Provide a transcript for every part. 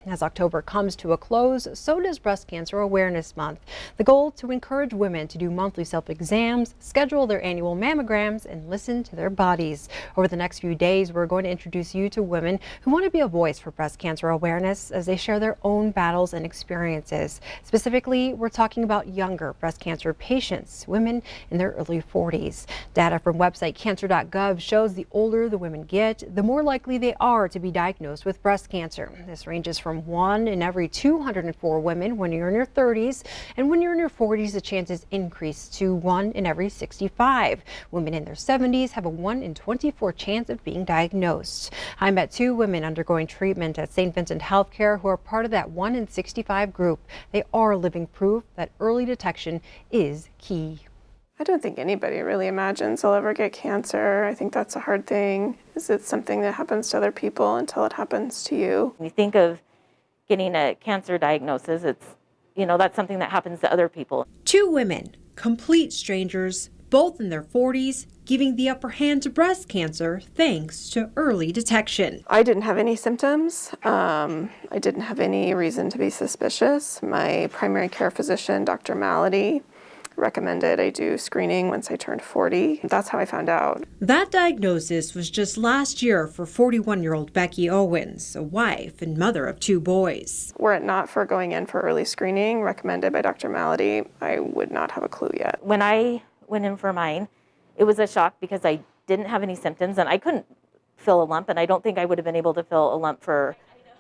As October comes to a close, so does Breast Cancer Awareness Month. The goal to encourage women to do monthly self-exams, schedule their annual mammograms, and listen to their bodies. Over the next few days, we're going to introduce you to women who want to be a voice for breast cancer awareness as they share their own battles and experiences. Specifically, we're talking about younger breast cancer patients, women in their early 40s. Data from website cancer.gov shows the older the women get, the more likely they are to be diagnosed with breast cancer. This ranges from 1 in every 204 women when you're in your 30s, and when you're in your 40s, the chances increase to 1 in every 65. Women in their 70s have a 1 in 24 chance of being diagnosed. I met 2 women undergoing treatment at St. Vincent Healthcare who are part of that 1 in 65 group. They are living proof that early detection is key. I don't think anybody really imagines they'll ever get cancer. I think that's a hard thing. Is it something that happens to other people until it happens to you? When you think of getting a cancer diagnosis, that's something that happens to other people. 2 women, complete strangers, both in their 40s, giving the upper hand to breast cancer thanks to early detection. I didn't have any symptoms. I didn't have any reason to be suspicious. My primary care physician, Dr. Malady, recommended I do screening once I turned 40. That's how I found out. That diagnosis was just last year for 41-year-old Becky Owens, a wife and mother of 2 boys. Were it not for going in for early screening recommended by Dr. Malady, I would not have a clue yet. When I went in for mine, it was a shock because I didn't have any symptoms and I couldn't feel a lump, and I don't think I would have been able to feel a lump for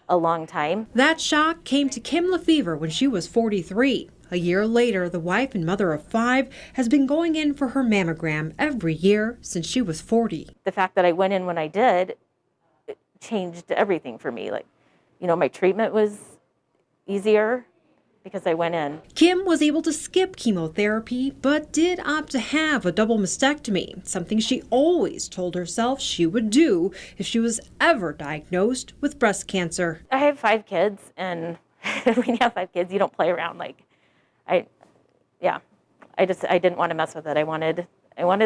a long time. That shock came to Kim LEFEVER when she was 43. A year later, the wife and mother of 5 has been going in for her mammogram every year since she was 40. The fact that I went in when I did, it changed everything for me. My treatment was easier because I went in. Kim was able to skip chemotherapy, but did opt to have a double mastectomy, something she always told herself she would do if she was ever diagnosed with breast cancer. I have 5 kids, and when you have 5 kids, you don't play around. I didn't want to mess with it. I wanted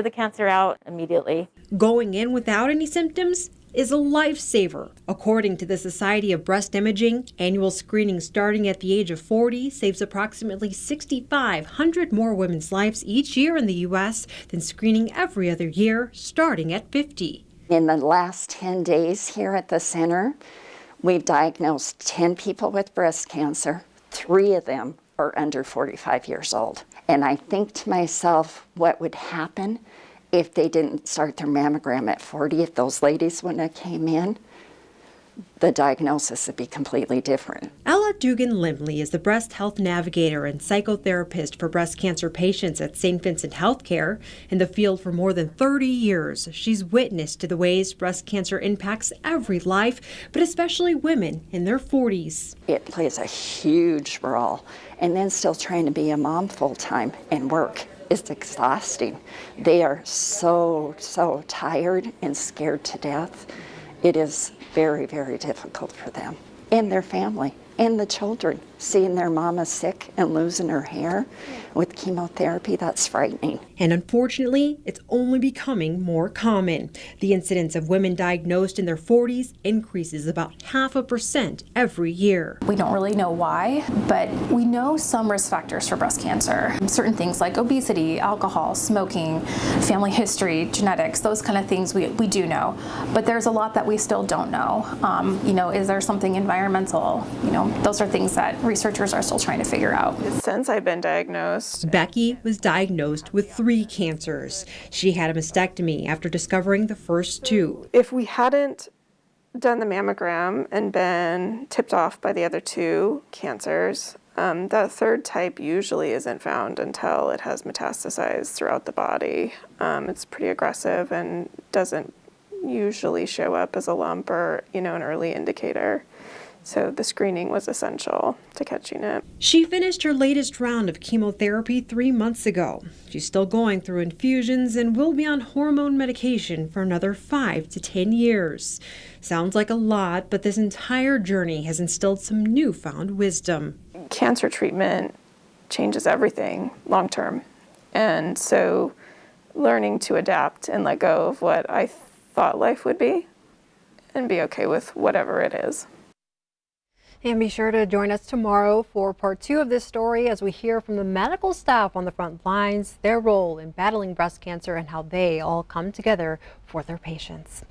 the cancer out immediately. Going in without any symptoms is a lifesaver. According to the Society of Breast Imaging, annual screening starting at the age of 40 saves approximately 6,500 more women's lives each year in the U.S. than screening every other year starting at 50. In the last 10 days here at the center, we've diagnosed 10 people with breast cancer. 3 of them are under 45 years old. And I think to myself, what would happen if they didn't start their mammogram at 40, if those ladies wouldn't have came in? The diagnosis would be completely different. DUGAN LAEMMLE is the breast health navigator and psychotherapist for breast cancer patients at St. Vincent Healthcare. In the field for more than 30 years, she's witnessed to the ways breast cancer impacts every life, but especially women in their 40s. It plays a huge role. And then still trying to be a mom full-time and work is exhausting. They are so tired and scared to death. It is very, very difficult for them and their family and the children. Seeing their mama sick and losing her hair with chemotherapy, that's frightening. And unfortunately, it's only becoming more common. The incidence of women diagnosed in their 40s increases about 0.5% every year. We don't really know why, but we know some risk factors for breast cancer. Certain things like obesity, alcohol, smoking, family history, genetics, those kind of things we do know. But there's a lot that we still don't know. Is there something environmental? Those are things that researchers are still trying to figure out. Since I've been diagnosed, Becky was diagnosed with 3 cancers. She had a mastectomy after discovering the first 2. If we hadn't done the mammogram and been tipped off by the other 2 cancers, the 3rd type usually isn't found until it has metastasized throughout the body. It's pretty aggressive and doesn't usually show up as a lump or, an early indicator. So the screening was essential to catching it. She finished her latest round of chemotherapy 3 months ago. She's still going through infusions and will be on hormone medication for another 5 to 10 years. Sounds like a lot, but this entire journey has instilled some newfound wisdom. Cancer treatment changes everything long term. And so learning to adapt and let go of what I thought life would be and be okay with whatever it is. And be sure to join us tomorrow for part 2 of this story as we hear from the medical staff on the front lines, their role in battling breast cancer and how they all come together for their patients.